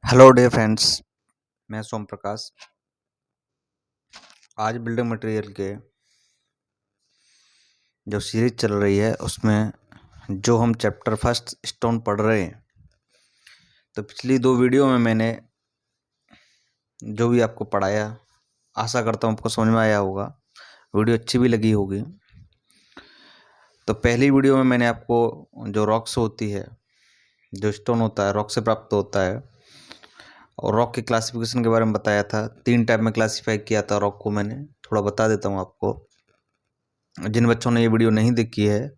Hello dear friends, मैं सोम प्रकाश। आज building material के जो सीरीज चल रही है उसमें जो हम चैप्टर फर्स्ट स्टोन पढ़ रहे हैं, तो पिछली दो वीडियो में मैंने जो भी आपको पढ़ाया, आशा करता हूँ आपको समझ में आया होगा, वीडियो अच्छी भी लगी होगी। तो पहली वीडियो में मैंने आपको जो रॉक्स होती है, जो स्टोन होता है, रॉक से प्राप्त होता है, और रॉक के क्लासिफिकेशन के बारे में बताया था। 3 टाइप में क्लासीफाई किया था रॉक को। मैंने थोड़ा बता देता हूँ आपको। जिन बच्चों ने ये वीडियो नहीं देखी है,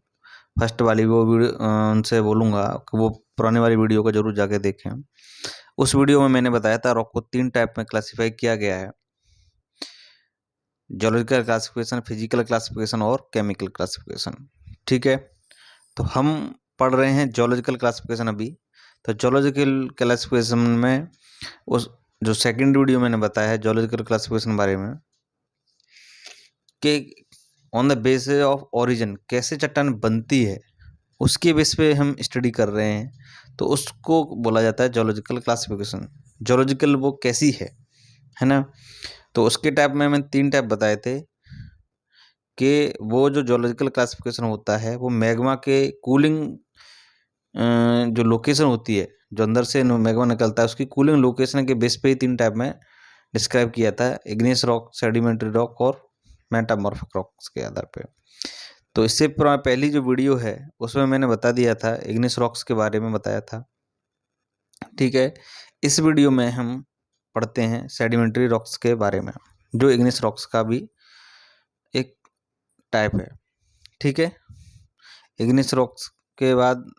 फर्स्ट वाली वो वीडियो, उनसे बोलूँगा कि वो पुराने वाली वीडियो को जरूर जाके देखें। उस वीडियो में मैंने बताया था रॉक को 3 टाइप में क्लासिफाई किया गया है: जियोलॉजिकल क्लासिफिकेशन, फिजिकल क्लासिफिकेशन और केमिकल क्लासिफिकेशन। ठीक है, तो हम पढ़ रहे हैं जियोलॉजिकल क्लासिफिकेशन अभी। तो जियोलॉजिकल क्लासिफिकेशन में उस जो सेकंड वीडियो मैंने बताया है जियोलॉजिकल क्लासिफिकेशन बारे में, कि on the basis of origin कैसे चट्टान बनती है, उसके बेस पे हम स्टडी कर रहे हैं, तो उसको बोला जाता है जियोलॉजिकल क्लासिफिकेशन। जियोलॉजिकल वो कैसी है ना। तो उसके टाइप में मैंने 3 टाइप बताए थे कि वो जो जियोलॉजिकल क्लासिफिकेशन होता है वो मैग्मा के कूलिंग जो लोकेशन होती है, जो अंदर से मैग्मा निकलता है, उसकी कूलिंग लोकेशन के बेस पे ही 3 टाइप में डिस्क्राइब किया था: इग्नियस रॉक, सेडिमेंट्री रॉक और मेटामॉर्फिक रॉक्स के आधार पे। तो इससे पहली जो वीडियो है उसमें मैंने बता दिया था, इग्नियस रॉक्स के बारे में बताया था। ठीक है, इस वीडियो में हम पढ़ते हैं सेडिमेंट्री रॉक्स के बारे में, जो इग्नियस रॉक्स का भी एक टाइप है। ठीक है, इग्नियस रॉक्स के बाद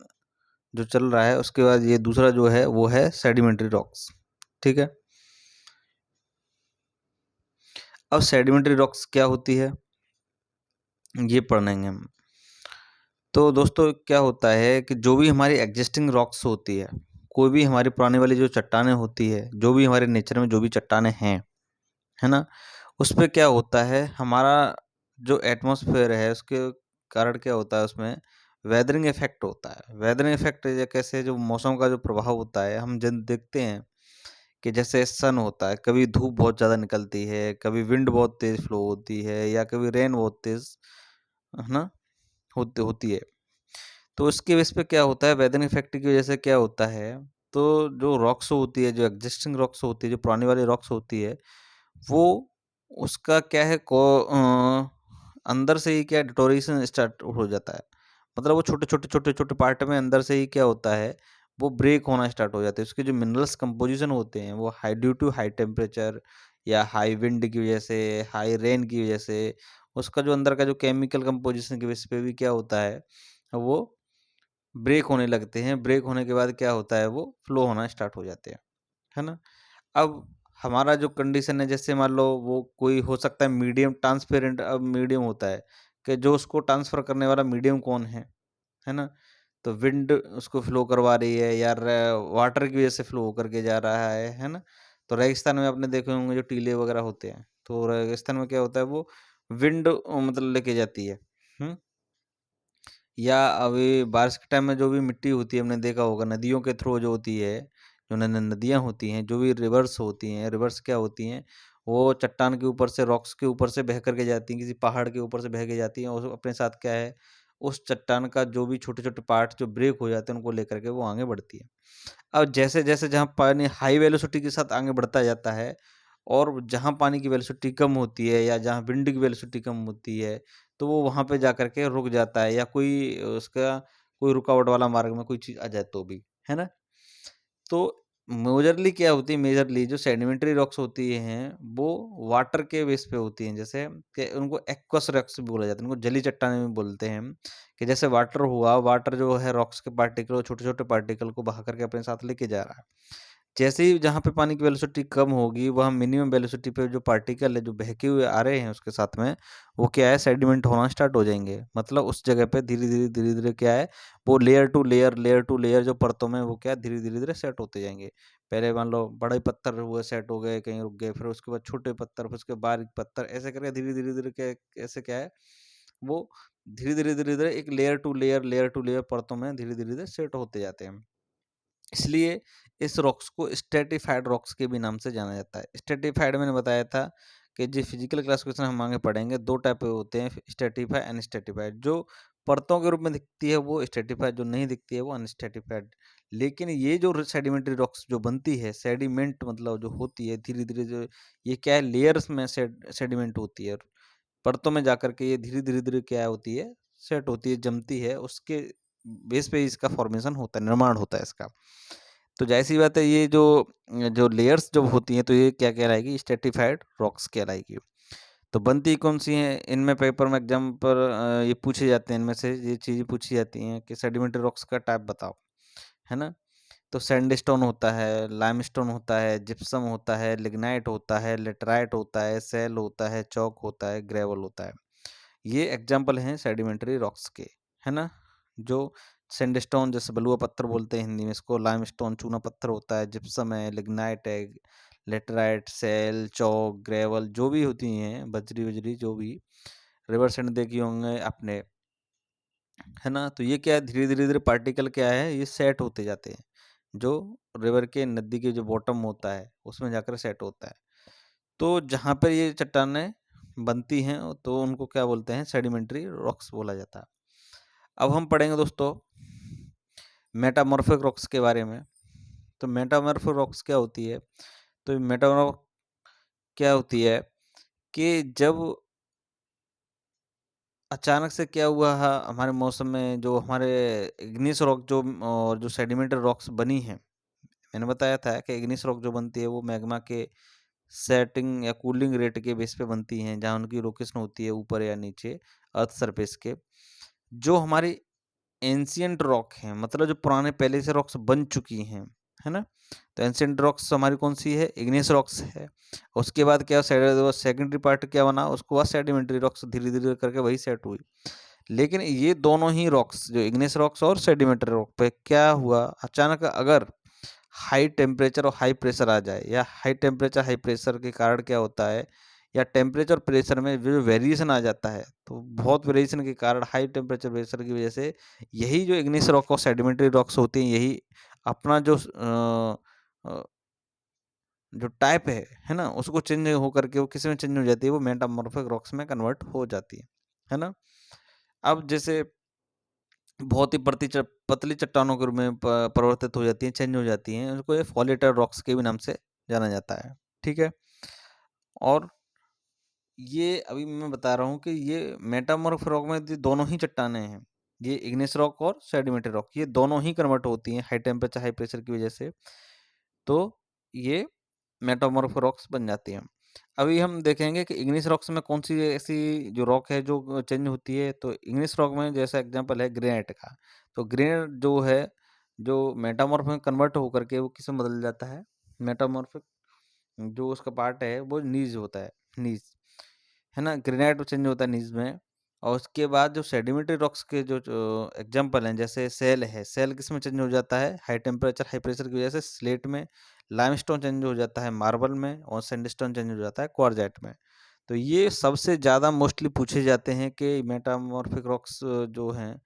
जो चल रहा है, उसके बाद ये दूसरा जो है वो है सेडिमेंट्री रॉक्स। ठीक है, अब सेडिमेंट्री रॉक्स क्या होती है ये पढ़ेंगे हम। तो दोस्तों क्या होता है कि जो भी हमारी एग्जिस्टिंग रॉक्स होती है, कोई भी हमारी पुराने वाली जो चट्टानें होती है, जो भी हमारे नेचर में जो भी चट्टानें हैं, है ना, उस पे क्या होता है, हमारा जो एटमॉस्फेयर है उसके कारण क्या होता है, उसमें वेदरिंग इफेक्ट होता है। वेदरिंग इफेक्ट कैसे, जो मौसम का जो प्रभाव होता है, हम जब देखते हैं कि जैसे सन होता है, कभी धूप बहुत ज़्यादा निकलती है, कभी विंड बहुत तेज फ्लो होती है, या कभी रेन बहुत तेज, है ना, होती है। तो उसके बेस पे क्या होता है, वेदर इफेक्ट की वजह से क्या होता है, तो जो रॉक्स होती है, जो एग्जिस्टिंग रॉक्स होती है, जो पुरानी वाली रॉक्स होती है, वो उसका क्या है अंदर से ही क्या डिटोरेशन स्टार्ट हो जाता है। मतलब वो छोटे छोटे छोटे छोटे पार्ट में अंदर से ही क्या होता है, वो ब्रेक होना स्टार्ट हो जाते हैं। उसके जो मिनरल्स कंपोजिशन होते हैं वो ड्यू टू हाई टेम्परेचर या हाई विंड की वजह से, हाई रेन की वजह से, उसका जो अंदर का जो केमिकल कंपोजिशन की वजह पे भी क्या होता है, वो ब्रेक होने लगते हैं। ब्रेक होने के बाद क्या होता है, वो फ्लो होना स्टार्ट हो जाते हैं, है ना। अब हमारा जो कंडीशन है, जैसे मान लो वो कोई हो सकता है मीडियम ट्रांसपेरेंट, अब मीडियम होता है कि जो उसको ट्रांसफ़र करने वाला मीडियम कौन है ना। तो विंड उसको फ्लो करवा रही है, या वाटर की वजह से फ्लो होकर के जा रहा है ना। तो रेगिस्तान में आपने देखे होंगे जो टीले वगैरह होते हैं, तो रेगिस्तान में क्या होता है, वो विंड मतलब लेके जाती है। हुँ? या अभी बारिश के टाइम में जो भी मिट्टी होती है, हमने देखा होगा नदियों के थ्रू जो होती है, जो नदियाँ होती हैं, जो भी रिवर्स होती हैं, रिवर्स क्या होती हैं, वो चट्टान के ऊपर से, रॉक्स के ऊपर से बह करके जाती हैं, किसी पहाड़ के ऊपर से बह के जाती हैं, और अपने साथ क्या है, उस चट्टान का जो भी छोटे-छोटे पार्ट जो ब्रेक हो जाते हैं, उनको लेकर के वो आगे बढ़ती है। अब जैसे-जैसे जहाँ पानी हाई वेलोसिटी के साथ आगे बढ़ता जाता है, और जहाँ पानी की वेलोसिटी कम होती है, या जहाँ विंड की वेलोसिटी कम होती है, तो वो वहाँ पे जाकर के रुक जाता है, या कोई उसका कोई रुकावट वाला मार्ग में कोई चीज़ आ जाए तो भी, है ना? तो मेजरली क्या होती है, मेजरली जो सेडिमेंट्री रॉक्स होती हैं, वो वाटर के बेस पे होती हैं। जैसे कि उनको एक्वस रॉक्स भी बोला जाता है, उनको जलीय चट्टानें भी बोलते हैं हम। कि जैसे वाटर हुआ, वाटर जो है रॉक्स के पार्टिकल, छोटे-छोटे पार्टिकल को बहा करके अपने साथ लेके जा रहा है। जैसे ही जहाँ पे पानी की वेलोसिटी कम होगी, वहाँ मिनिमम वेलोसिटी पे जो पार्टिकल है, जो बहके हुए आ रहे हैं उसके साथ में, वो क्या है, सेडिमेंट होना स्टार्ट हो जाएँगे। मतलब उस जगह पे धीरे-धीरे क्या है, वो लेयर टू लेयर जो परतों में, वो क्या है, धीरे-धीरे सेट होते जाएँगे। पहले मान लो बड़े पत्थर हुए, सेट हो गए, कहीं रुक गए, फिर उसके बाद छोटे पत्थर, फिर उसके बारीक पत्थर, ऐसे करके धीरे-धीरे क्या ऐसे क्या है, वो धीरे-धीरे एक लेयर टू लेयर परतों में धीरे-धीरे सेट होते जाते हैं। इसलिए इस रॉक्स को स्ट्रेटिफाइड रॉक्स के भी नाम से जाना जाता है। स्ट्रेटिफाइड मैंने बताया था कि जो फिजिकल क्लासिफिकेशन हम आगे पढ़ेंगे, 2 टाइप होते हैं, स्ट्रेटिफाइड, अनस्ट्रेटिफाइड। जो परतों के रूप में दिखती है वो स्ट्रेटिफाइड, जो नहीं दिखती है वो अनस्ट्रेटिफाइड। लेकिन ये जो सेडिमेंट्री रॉक्स जो बनती है, सेडिमेंट मतलब जो होती है धीरे-धीरे, जो ये क्या है, लेयर्स में सेडिमेंट होती है, परतों में जाकर के ये धीरे-धीरे क्या होती है, सेट होती है, जमती है, उसके बेस पे इसका फॉर्मेशन होता है, निर्माण होता है इसका। तो ज़ाहिर-सी बात है, ये जो जो लेयर्स जब होती हैं तो ये क्या कहलाएगी, स्ट्रैटिफ़ाइड रॉक्स कहलाएगी। तो बनती कौन-सी हैं, इनमें पेपर में एग्ज़ाम पर ये पूछे जाते हैं, इनमें से ये चीज़ें पूछी जाती हैं कि सेडिमेंट्री रॉक्स का टाइप बताओ, है ना? तो सैंडस्टोन होता है, लाइमस्टोन होता है, जिप्सम होता है, लिग्नाइट होता है, लेटराइट होता है, शैल होता है, चॉक होता है, ग्रेवल होता है। ये एग्जाम्पल हैं सेडिमेंट्री रॉक्स के, है ना? जो सैंडस्टोन, जैसे बलुआ पत्थर बोलते हैं हिंदी में इसको, लाइमस्टोन चूना पत्थर होता है, जिप्सम है, लिग्नाइट है, लेटराइट, शैल, चॉक, ग्रेवल, जो भी होती हैं, बजरी-वजरी जो भी, रिवर सैंड देखे होंगे आपने, है ना? तो ये क्या है, धीरे-धीरे पार्टिकल क्या है, ये सेट होते जाते हैं। जो रिवर के, नदी के जो बॉटम होता है, उसमें जाकर सेट होता है। तो जहाँ पर ये चट्टानें बनती हैं तो उनको क्या बोलते हैं, सेडिमेंट्री रॉक्स बोला जाता है। अब हम पढ़ेंगे दोस्तों मेटामॉर्फिक रॉक्स के बारे में। तो मेटामॉर्फिक रॉक्स क्या होती है, तो मेटामॉर्फ क्या होती है कि जब अचानक से क्या हुआ है हमारे मौसम में, जो हमारे इग्निस रॉक जो और जो सेडिमेंट्री रॉक्स बनी हैं, मैंने बताया था कि इग्निस रॉक जो बनती है वो मैग्मा के सेटिंग या कूलिंग रेट के बेस पे बनती हैं, जहाँ उनकी लोकेशन होती है ऊपर या नीचे अर्थ सरफेस के। जो हमारी एंशिएंट रॉक हैं, मतलब जो पुराने पहले से रॉक्स बन चुकी हैं, है ना? तो एंशिएंट रॉक्स हमारी कौन-सी है? इग्नियस रॉक्स है। उसके बाद क्या सेकेंडरी पार्ट क्या बना? उसके बाद सेडिमेंट्री रॉक्स धीरे-धीरे करके वही सेट हुई। लेकिन ये दोनों ही रॉक्स, जो इग्नियस रॉक्स और सेडिमेंट्री रॉक पे क्या हुआ, अचानक अगर हाई टेम्परेचर और हाई प्रेशर आ जाए, या हाई टेम्परेचर हाई प्रेशर के कारण क्या होता है, या टेम्परेचर प्रेशर में जो वेरिएशन आ जाता है, तो बहुत वेरिएशन के कारण हाई टेम्परेचर प्रेशर की वजह से यही जो इग्नियस रॉक और सेडिमेंट्री रॉक्स होती हैं, यही अपना अ, जो टाइप है ना, उसको चेंज होकर के वो किस में चेंज हो जाती है, वो मेटामॉर्फिक रॉक्स में कन्वर्ट हो जाती है ना? अब जैसे बहुत ही पतली चट्टानों के रूप में परिवर्तित हो जाती हैं, चेंज हो जाती हैं, उनको ये फॉलिएटेड रॉक्स के भी नाम से जाना जाता है, ठीक है? और ये अभी मैं बता रहा हूँ कि ये मेटामॉर्फ रॉक में ये दोनों ही चट्टानें हैं, ये इग्नियस रॉक और सेडिमेंट्री रॉक, ये दोनों ही कन्वर्ट होती हैं हाई टेम्परेचर हाई प्रेशर की वजह से, तो ये मेटामॉर्फ रॉक्स बन जाती हैं। अभी हम देखेंगे कि इग्नियस रॉक्स में कौन सी ऐसी जो रॉक है जो चेंज होती है, तो इग्नियस रॉक में जैसा एग्जांपल है ग्रेनाइट का। तो ग्रेनाइट जो है, जो मेटामॉर्फ में कन्वर्ट होकर के वो किस में बदल जाता है, मेटामॉर्फिक जो उसका पार्ट है वो नीज होता है, नीज, है ना? ग्रेनाइट चेंज होता है नीज में। और उसके बाद जो सेडिमेंट्री रॉक्स के जो एग्जांपल हैं, जैसे सेल है, सेल किस में चेंज हो जाता है, हाई टेम्परेचर हाई प्रेशर की वजह से स्लेट में, लाइमस्टोन चेंज हो जाता है मार्बल में, और सैंडस्टोन चेंज हो जाता है क्वार्जाइट में। तो ये सबसे ज़्यादा मोस्टली पूछे जाते हैं कि मेटामॉर्फिक रॉक्स जो हैं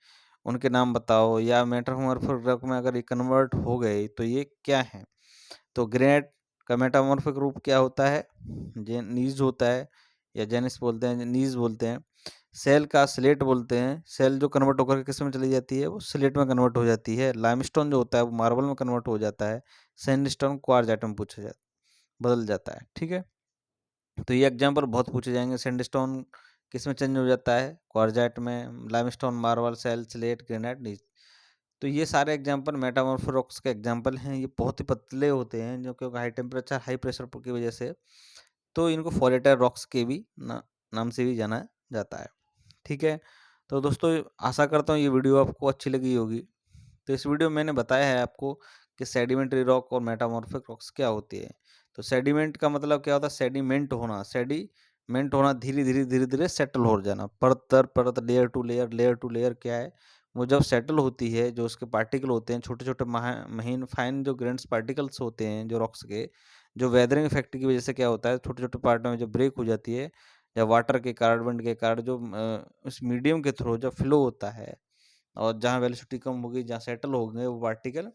उनके नाम बताओ, या मेटामॉर्फिक रॉक में अगर ये कन्वर्ट हो गए तो ये क्या है। तो ग्रेनाइट का मेटामॉर्फिक रूप क्या होता है, नीज होता है, या जेनिस बोलते हैं, नीज बोलते हैं। सेल का स्लेट बोलते हैं, सेल जो कन्वर्ट होकर के किस में चली जाती है, वो स्लेट में कन्वर्ट हो जाती है। लाइमस्टोन जो होता है वो मार्बल में कन्वर्ट हो जाता है। सैंडस्टोन क्वार्जाइट में बदल जाता है, ठीक है? तो ये एग्जाम्पल बहुत पूछे जाएंगे। सैंडस्टोन किस में चेंज हो जाता है, क्वार्जाइट में, limestone marble, shale, slate, granite, gneiss. तो ये सारे एग्जाम्पल मेटामॉर्फिक रॉक्स के एग्जाम्पल हैं। ये बहुत ही पतले होते हैं, जो क्योंकि हाई टेम्परेचर हाई प्रेशर की वजह से, तो इनको फॉलेटाइल रॉक्स के भी नाम से भी जाना जाता है, ठीक है? तो दोस्तों, आशा करता हूँ ये वीडियो आपको अच्छी लगी होगी। तो इस वीडियो में मैंने बताया है आपको कि सेडिमेंट्री रॉक और मेटामॉर्फिक रॉक्स क्या होती है। तो सेडिमेंट का मतलब क्या होता है, सेडिमेंट होना, धीरे धीरे सेटल हो जाना, परत दर परत, लेयर टू लेयर क्या है, वो जब सेटल होती है, जो उसके पार्टिकल होते हैं, छोटे छोटे महीन फाइन जो ग्रेन्स पार्टिकल्स होते हैं जो रॉक्स के, जो वेदरिंग इफेक्ट की वजह से क्या होता है, छोटे छोटे पार्ट में जब ब्रेक हो जाती है, या वाटर के कारण, विंड के कारण, जो उस मीडियम के थ्रू जब फ्लो होता है, और जहाँ वेलोसिटी कम होगी, जहाँ सेटल हो गए वो पार्टिकल,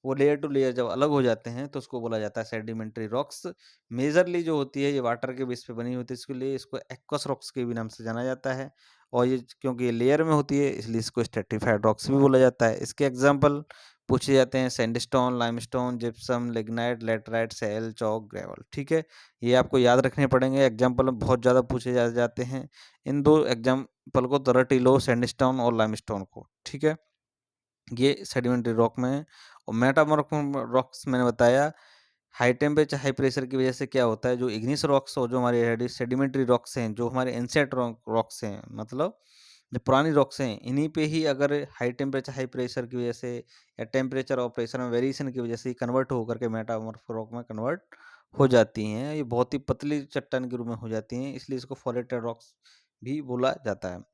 वो लेयर टू लेयर जब अलग हो जाते हैं तो उसको बोला जाता है सेडिमेंट्री रॉक्स। मेजरली जो होती है ये वाटर के बेस पे बनी होती है, इसके लिए इसको एक्वस रॉक्स के भी नाम से जाना जाता है। और ये क्योंकि ये लेयर में होती है इसलिए इसको स्ट्रेटिफाइड रॉक्स भी बोला जाता है। इसके एग्जाम्पल पूछे जाते हैं sandstone, limestone, gypsum, lignite, laterite, shale, chalk, gravel. ठीक है, ये आपको याद रखने पड़ेंगे, एग्जाम्पल में बहुत ज़्यादा पूछे जाते हैं। इन दो एग्जाम्पल को तरह रट लो, सैंडस्टोन और लाइमस्टोन को। ठीक है, ये सेडिमेंट्री रॉक में है। और मेटामॉर्फिक रॉक्स मैंने बताया हाई टेम्परेचर हाई प्रेशर की वजह से क्या होता है, जो इग्निस रॉक्स और जो हमारे सेडिमेंट्री रॉक्स हैं, जो हमारे एंसेंट रॉक्स हैं, मतलब जो पुरानी रॉक्स हैं, इन्हीं पे ही अगर हाई टेम्परेचर हाई प्रेशर की वजह से या टेम्परेचर और प्रेशर में वेरिएशन की वजह से ही कन्वर्ट होकर के मेटामॉर्फिक रॉक में कन्वर्ट हो जाती हैं। ये बहुत ही पतली चट्टान के रूप में हो जाती हैं, इसलिए इसको फॉरेटेड रॉक्स भी बोला जाता है।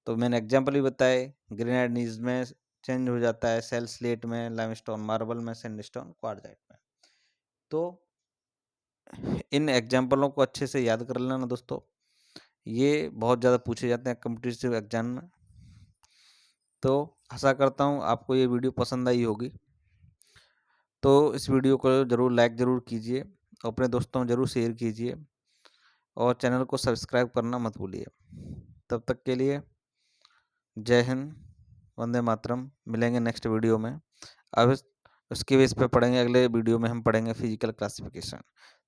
तो मैंने एग्जाम्पल भी बताए, ग्रेनाइट नीज में चेंज हो जाता है, सेल स्लेट में, लाइमस्टोन मार्बल में, सैंडस्टोन क्वार्टजाइट में। तो इन एग्जाम्पलों को अच्छे से याद कर लेना दोस्तों, ये बहुत ज़्यादा पूछे जाते हैं कॉम्पिटिटिव एग्जाम में। तो आशा करता हूँ आपको ये वीडियो पसंद आई होगी। तो इस वीडियो को ज़रूर लाइक ज़रूर कीजिए, अपने दोस्तों में ज़रूर शेयर कीजिए और चैनल को सब्सक्राइब करना मत भूलिए। तब तक के लिए जय हिंद, वंदे मातरम। मिलेंगे नेक्स्ट वीडियो में। अब उसके बेस पे पढ़ेंगे, अगले वीडियो में हम पढ़ेंगे फिजिकल क्लासिफिकेशन।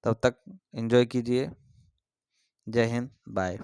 तब तक एंजॉय कीजिए। जय हिंद, बाय।